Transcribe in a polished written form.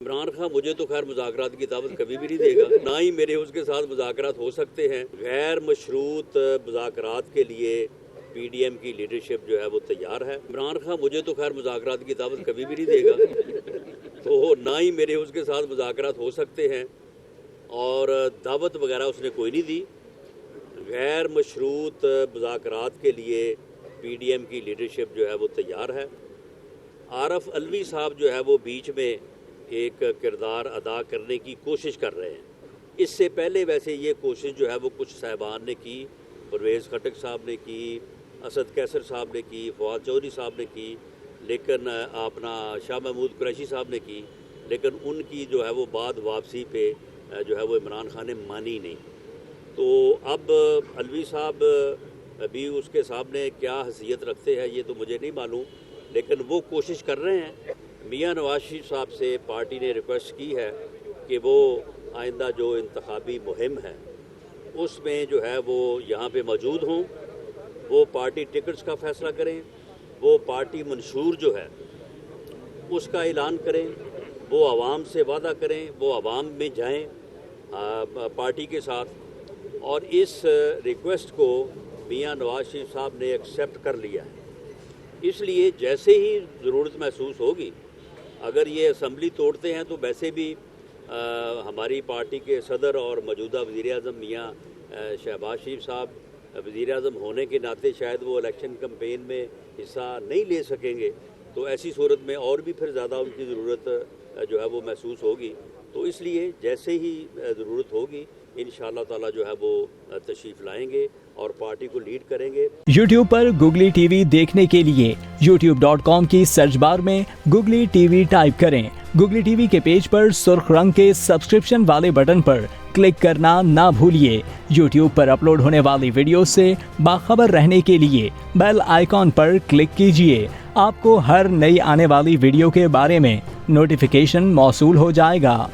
عمران خان مجھے تو خیر مذاکرات کی دعوت کبھی بھی نہیں دے گا، نہ ہی میرے اس کے ساتھ مذاکرات ہو سکتے ہیں۔ غیر مشروط مذاکرات کے لیے پی ڈی ایم کی لیڈرشپ جو ہے وہ تیار ہے۔ عمران خان مجھے تو خیر مذاکرات کی دعوت کبھی بھی نہیں دے گا، تو نہ ہی میرے اس کے ساتھ مذاکرات ہو سکتے ہیں، اور دعوت وغیرہ اس نے کوئی نہیں دی۔ غیر مشروط مذاکرات کے لیے پی ڈی ایم کی لیڈرشپ جو ہے وہ تیار ہے۔ عارف علوی صاحب جو ہے وہ بیچ میں ایک کردار ادا کرنے کی کوشش کر رہے ہیں۔ اس سے پہلے ویسے یہ کوشش جو ہے وہ کچھ صاحبان نے کی، پرویز خٹک صاحب نے کی، اسد کیسر صاحب نے کی، فواد چودھری صاحب نے کی، لیکن اپنا شاہ محمود قریشی صاحب نے کی، لیکن ان کی جو ہے وہ بعد واپسی پہ جو ہے وہ عمران خان نے مانی نہیں۔ تو اب علوی صاحب ابھی اس کے سامنے کیا حیثیت رکھتے ہیں یہ تو مجھے نہیں معلوم، لیکن وہ کوشش کر رہے ہیں۔ میاں نواز شریف صاحب سے پارٹی نے ریکویسٹ کی ہے کہ وہ آئندہ جو انتخابی مہم ہے اس میں جو ہے وہ یہاں پہ موجود ہوں، وہ پارٹی ٹکٹس کا فیصلہ کریں، وہ پارٹی منشور جو ہے اس کا اعلان کریں، وہ عوام سے وعدہ کریں، وہ عوام میں جائیں پارٹی کے ساتھ۔ اور اس ریکویسٹ کو میاں نواز شریف صاحب نے ایکسیپٹ کر لیا ہے۔ اس لیے جیسے ہی ضرورت محسوس ہوگی، اگر یہ اسمبلی توڑتے ہیں تو ویسے بھی ہماری پارٹی کے صدر اور موجودہ وزیر اعظم میاں شہباز شریف صاحب وزیر اعظم ہونے کے ناطے شاید وہ الیکشن کمپین میں حصہ نہیں لے سکیں گے، تو ایسی صورت میں اور بھی پھر زیادہ ان کی ضرورت جو ہے وہ محسوس ہوگی۔ تو اس لیے جیسے ہی ضرورت ہوگی انشاءاللہ تعالی جو ہے وہ تشریف لائیں گے اور پارٹی کو لیڈ کریں گے۔ یوٹیوب پر گوگلی ٹی وی دیکھنے کے لیے youtube.com کی سرچ بار میں گوگلی ٹی وی ٹائپ کریں۔ گوگلی ٹی وی کے پیج پر سرخ رنگ کے سبسکرپشن والے بٹن پر کلک کرنا نہ بھولیے۔ یوٹیوب پر اپلوڈ ہونے والی ویڈیو سے باخبر رہنے کے لیے بیل آئیکن پر کلک کیجیے۔ آپ کو ہر نئی آنے والی ویڈیو کے بارے میں نوٹیفیکیشن موصول ہو جائے گا۔